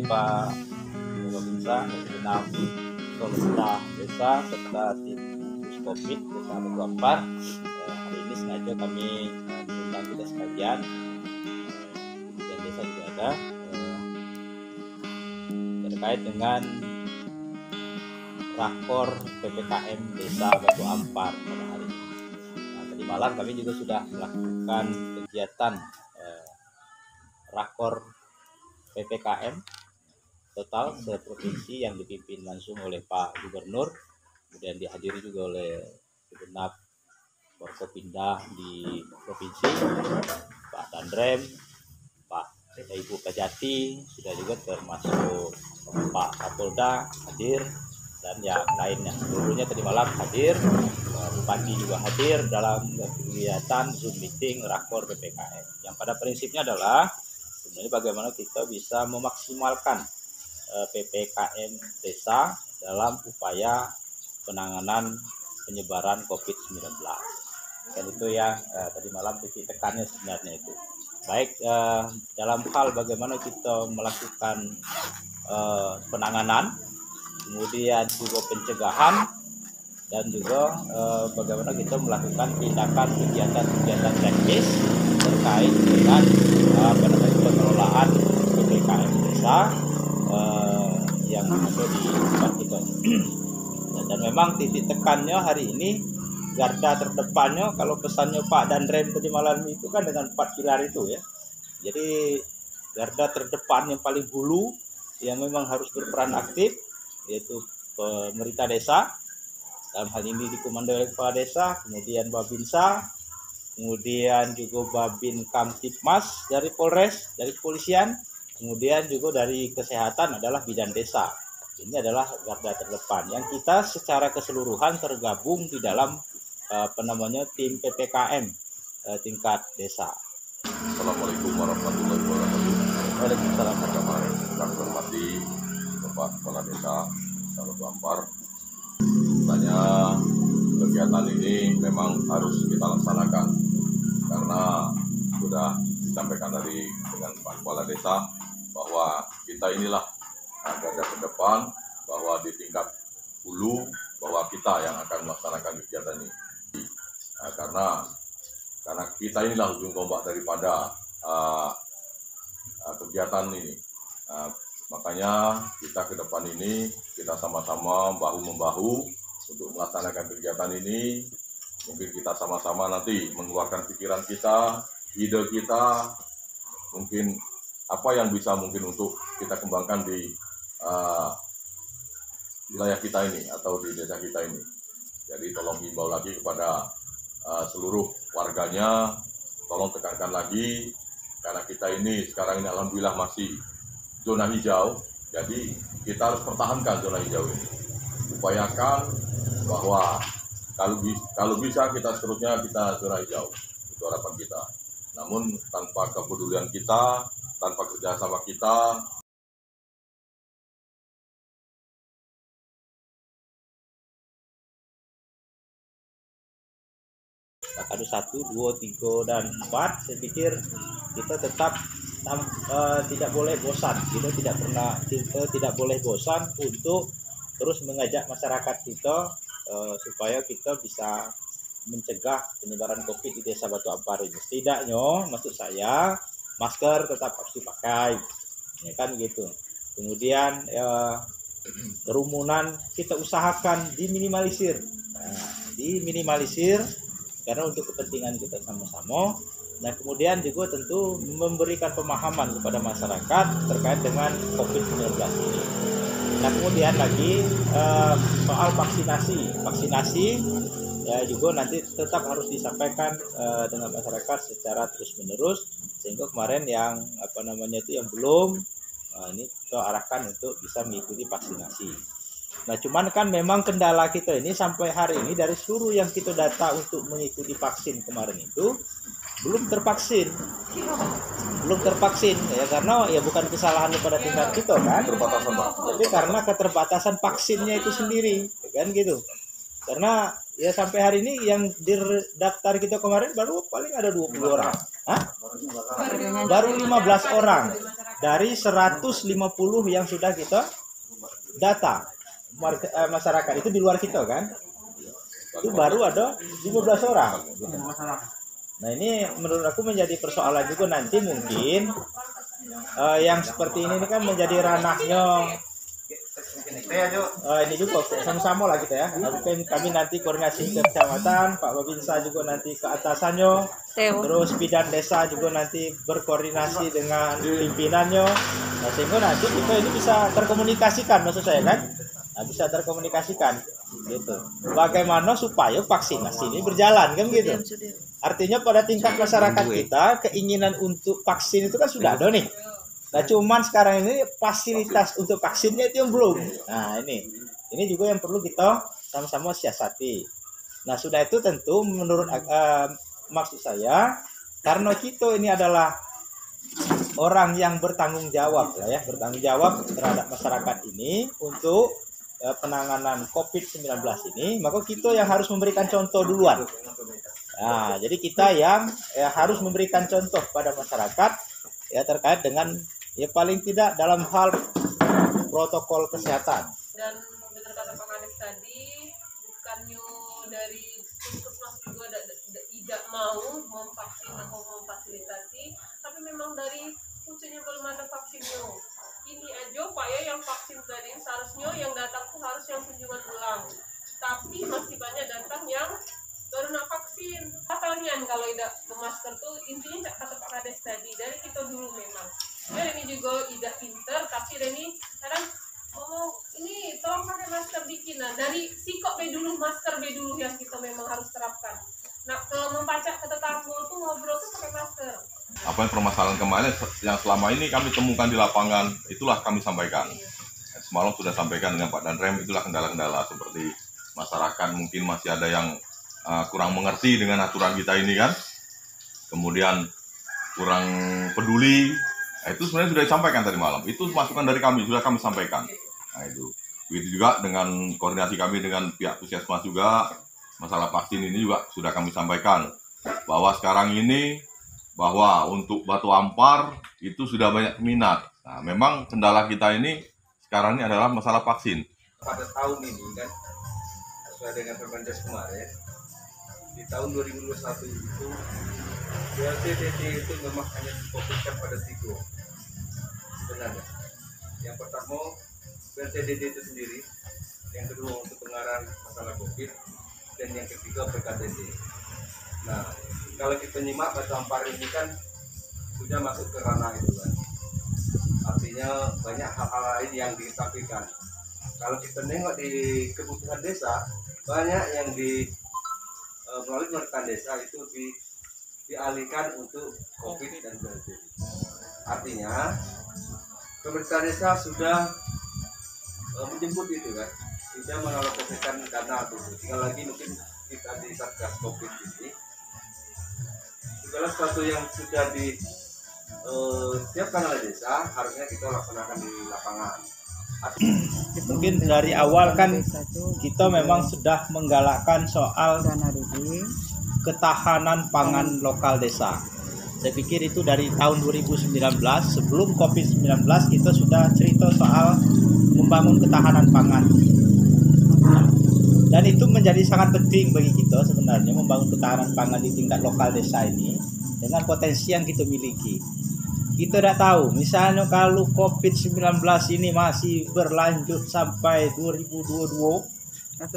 Pak Babinsa, segenap pemerintah desa serta tim gugus COVID Desa Batu Ampar. Hari ini sengaja kami mengundang kita sekalian, dan desa juga ada, terkait dengan rakor PPKM Desa Batu Ampar pada hari ini. Tadi malam kami juga sudah melakukan kegiatan rakor PPKM total seprovinsi yang dipimpin langsung oleh Pak Gubernur, kemudian dihadiri juga oleh segenap Forkopimda di provinsi, Pak Danrem, Pak Ibu Kajati, sudah juga termasuk Pak Kapolda hadir, dan yang lainnya seluruhnya tadi malam hadir. Bupati juga hadir dalam kegiatan Zoom meeting rakor PPKM, yang pada prinsipnya adalah sebenarnya bagaimana kita bisa memaksimalkan PPKM desa dalam upaya penanganan penyebaran COVID-19. Dan itu yang tadi malam titik tekannya sebenarnya itu. Baik dalam hal bagaimana kita melakukan penanganan, kemudian juga pencegahan, dan juga bagaimana kita melakukan tindakan kegiatan-kegiatan teknis terkait dengan pengelolaan PPKM desa yang ada di tempat kita. Dan memang titik tekannya hari ini, garda terdepannya, kalau pesannya Pak Danrem tadi malam itu kan dengan 4 pilar itu ya. Jadi garda terdepan yang paling hulu yang memang harus berperan aktif yaitu pemerintah desa, dalam hal ini dikomandoi oleh Kepala Desa, kemudian Babinsa, kemudian juga Babin Kamtipmas dari Polres, dari kepolisian, kemudian juga dari kesehatan adalah bidan desa. Ini adalah garda terdepan yang kita secara keseluruhan tergabung di dalam tim PPKM tingkat desa. Assalamualaikum warahmatullahi wabarakatuh. Waalaikumsalam. Kami hormati Bapak Kepala Desa Batu Ampar. Sebenarnya kegiatan ini memang harus kita laksanakan karena sudah disampaikan tadi dengan Pak Kepala Desa bahwa kita inilah garda terdepan, bahwa di tingkat hulu bahwa kita yang akan melaksanakan kegiatan ini. Karena kita inilah ujung tombak daripada kegiatan ini. Makanya kita ke depan ini kita sama-sama bahu-membahu untuk melaksanakan kegiatan ini. Mungkin kita sama-sama nanti mengeluarkan pikiran kita, ide kita, mungkin apa yang bisa mungkin untuk kita kembangkan di wilayah kita ini atau di desa kita ini. Jadi tolong himbau lagi kepada seluruh warganya, tolong tekankan lagi, karena kita ini sekarang ini alhamdulillah masih zona hijau, jadi kita harus pertahankan zona hijau ini. Upayakan bahwa kalau bisa kita seterusnya kita zona hijau, itu harapan kita. Namun tanpa kepedulian kita, tanpa kerjasama kita, Ada 1, 2, 3, dan 4. Saya pikir kita tetap tidak boleh bosan. Kita tidak boleh bosan untuk terus mengajak masyarakat kita supaya kita bisa mencegah penyebaran COVID di Desa Batu Ampar ini. Setidaknya, maksud saya, masker tetap harus dipakai, ya kan gitu. Kemudian kerumunan kita usahakan diminimalisir, karena untuk kepentingan kita sama-sama. Nah, kemudian juga tentu memberikan pemahaman kepada masyarakat terkait dengan COVID-19 ini. Nah, kemudian lagi soal vaksinasi ya juga nanti tetap harus disampaikan dengan masyarakat secara terus-menerus, sehingga kemarin yang yang belum ini kita arahkan untuk bisa mengikuti vaksinasi. Nah, cuman kan memang kendala kita ini sampai hari ini dari seluruh yang kita data untuk mengikuti vaksin kemarin itu belum tervaksin ya, karena ya bukan kesalahan pada tingkat kita kan, keterbatasan Pak. tapi karena keterbatasan vaksinnya itu sendiri, kan gitu. Karena ya sampai hari ini yang daftar kita kemarin baru paling ada 20 orang. Baru 15 orang dari 150 yang sudah kita data masyarakat itu di luar kita kan, itu baru ada 15 orang. Nah ini menurut aku menjadi persoalan juga nanti mungkin yang seperti ini kan menjadi ranahnya ini juga sama-sama lah kita ya. Kami nanti koordinasi ke kecamatan, Pak Babinsa juga nanti ke atasannya, terus bidan desa juga nanti berkoordinasi dengan pimpinannya. Nah, sehingga nanti kita ini bisa terkomunikasikan, maksud saya kan, nah, bisa terkomunikasikan gitu. Bagaimana supaya vaksinasi ini berjalan kan gitu. Artinya pada tingkat masyarakat kita keinginan untuk vaksin itu kan sudah ada nih. Nah cuman sekarang ini fasilitas untuk vaksinnya itu yang belum. Nah ini juga yang perlu kita sama-sama siasati. Nah sudah itu tentu menurut maksud saya, karena kita ini adalah orang yang bertanggung jawab lah ya, bertanggung jawab terhadap masyarakat ini untuk penanganan COVID-19 ini, maka kita yang harus memberikan contoh duluan. Nah jadi kita yang harus memberikan contoh pada masyarakat ya terkait dengan ya paling tidak dalam hal protokol kesehatan. Dan benar kata Pak Kades tadi, bukannya dari puskesmas juga tidak mau memvaksin atau memfasilitasi, tapi memang dari puncaknya belum ada vaksinnya. Ini aja Pak ya yang vaksin tadi seharusnya yang datang tuh harus yang kunjungan ulang, tapi masih banyak datang yang baru nak vaksin. Kalian kalau tidak ke masker tuh intinya kata Pak Kades tadi dari kita dulu memang. Ya ini juga tidak pinter, tapi Reni kadang ngomong ini tolong pakai masker bikinan dari sikok be dulu, masker be dulu yang kita memang harus terapkan. Nah kalau membacak ke tetangga tuh ngobrol tuh pakai masker. Apa yang permasalahan kemarin yang selama ini kami temukan di lapangan, itulah kami sampaikan. Semalam sudah sampaikan dengan Pak Danrem, itulah kendala-kendala seperti masyarakat mungkin masih ada yang kurang mengerti dengan aturan kita ini kan, kemudian kurang peduli. Itu sebenarnya sudah disampaikan tadi malam, itu masukan dari kami, sudah kami sampaikan. Nah itu, begitu juga dengan koordinasi kami dengan pihak puskesmas juga, masalah vaksin ini juga sudah kami sampaikan, bahwa sekarang ini, bahwa untuk Batu Ampar itu sudah banyak minat. Nah memang kendala kita ini sekarang ini adalah masalah vaksin. Pada tahun ini kan, sesuai dengan Permendes kemarin, di tahun 2021 itu BLTDT itu memang hanya difokuskan pada 3 sebenarnya. Yang pertama BLTDT itu sendiri, yang kedua untuk pengarahan masalah COVID, dan yang ketiga PKDT. Nah kalau kita nyimak Batu Ampar ini kan sudah masuk ke ranah itu kan, artinya banyak hal-hal lain yang ditampilkan. Kalau kita nengok di kebutuhan desa, banyak yang melalui pemerintahan desa itu dialihkan untuk COVID dan BLT. Artinya pemerintah desa sudah menjemput itu kan, sudah mengalokasikan dana itu. Tinggal lagi mungkin kita di Satgas COVID ini segala sesuatu yang sudah disiapkan oleh desa harusnya kita laksanakan di lapangan. Mungkin dari awal kan kita memang sudah menggalakkan soal ketahanan pangan lokal desa. Saya pikir itu dari tahun 2019, sebelum COVID-19 kita sudah cerita soal membangun ketahanan pangan. Dan itu menjadi sangat penting bagi kita sebenarnya, membangun ketahanan pangan di tingkat lokal desa ini dengan potensi yang kita miliki. Kita tidak tahu, misalnya kalau COVID-19 ini masih berlanjut sampai 2022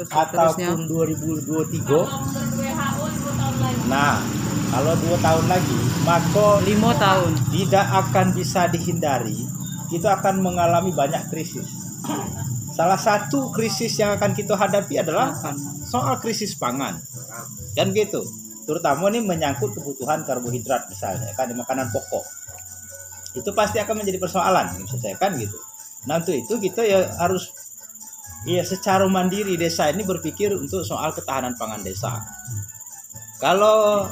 ataupun 2023. Nah, kalau 2 tahun lagi, maka 5 tahun tidak akan bisa dihindari. Kita akan mengalami banyak krisis. Salah satu krisis yang akan kita hadapi adalah soal krisis pangan. Kan gitu. Terutama ini menyangkut kebutuhan karbohidrat misalnya, kan makanan pokok. Itu pasti akan menjadi persoalan, maksud saya kan gitu. Nah untuk itu kita ya harus secara mandiri desa ini berpikir untuk soal ketahanan pangan desa. Kalau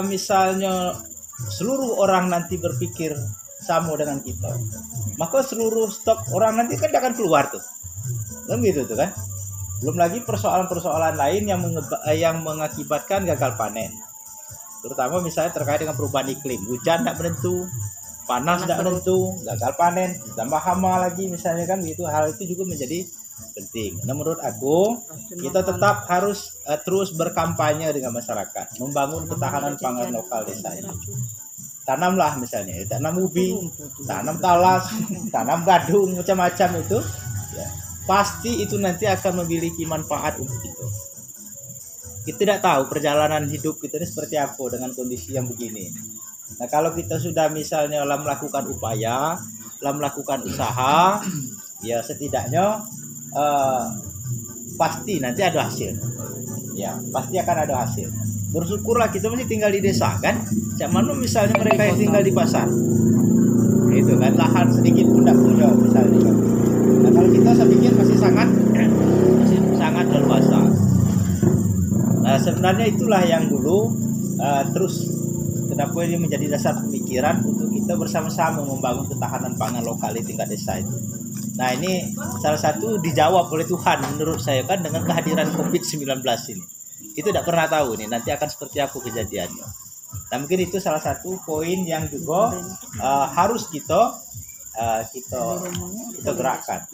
misalnya seluruh orang nanti berpikir sama dengan kita, maka seluruh stok orang nanti kan akan keluar tuh, kan gitu tuh kan. Belum lagi persoalan-persoalan lain yang mengakibatkan gagal panen, terutama misalnya terkait dengan perubahan iklim, hujan tidak menentu. panas tidak menentu, gagal panen, tambah hama lagi misalnya kan gitu. Hal itu juga menjadi penting. Nah, menurut aku kita tetap harus terus berkampanye dengan masyarakat, membangun ketahanan pangan lokal desa ini. Tanamlah misalnya, tanam ubi, tanam talas, tanam gadung, macam-macam itu, ya, pasti itu nanti akan memiliki manfaat untuk kita. Kita tidak tahu perjalanan hidup kita ini seperti apa dengan kondisi yang begini. Nah, kalau kita sudah misalnya melakukan upaya, melakukan usaha, ya setidaknya pasti nanti ada hasil. Ya, pasti akan ada hasil. Bersyukurlah, kita masih tinggal di desa kan. Cak mana misalnya mereka yang tinggal di pasar, itu kan lahan sedikit pun tidak punya misalnya kan. Nah, kalau kita saya pikir masih sangat leluasa. Nah, sebenarnya itulah yang dulu terus kenapa ini menjadi dasar pemikiran untuk kita bersama-sama membangun ketahanan pangan lokal di tingkat desa itu. Nah, ini salah satu dijawab oleh Tuhan menurut saya kan dengan kehadiran COVID-19 ini. Kita tidak pernah tahu nih nanti akan seperti apa kejadiannya. Nah, mungkin itu salah satu poin yang juga harus kita gerakkan.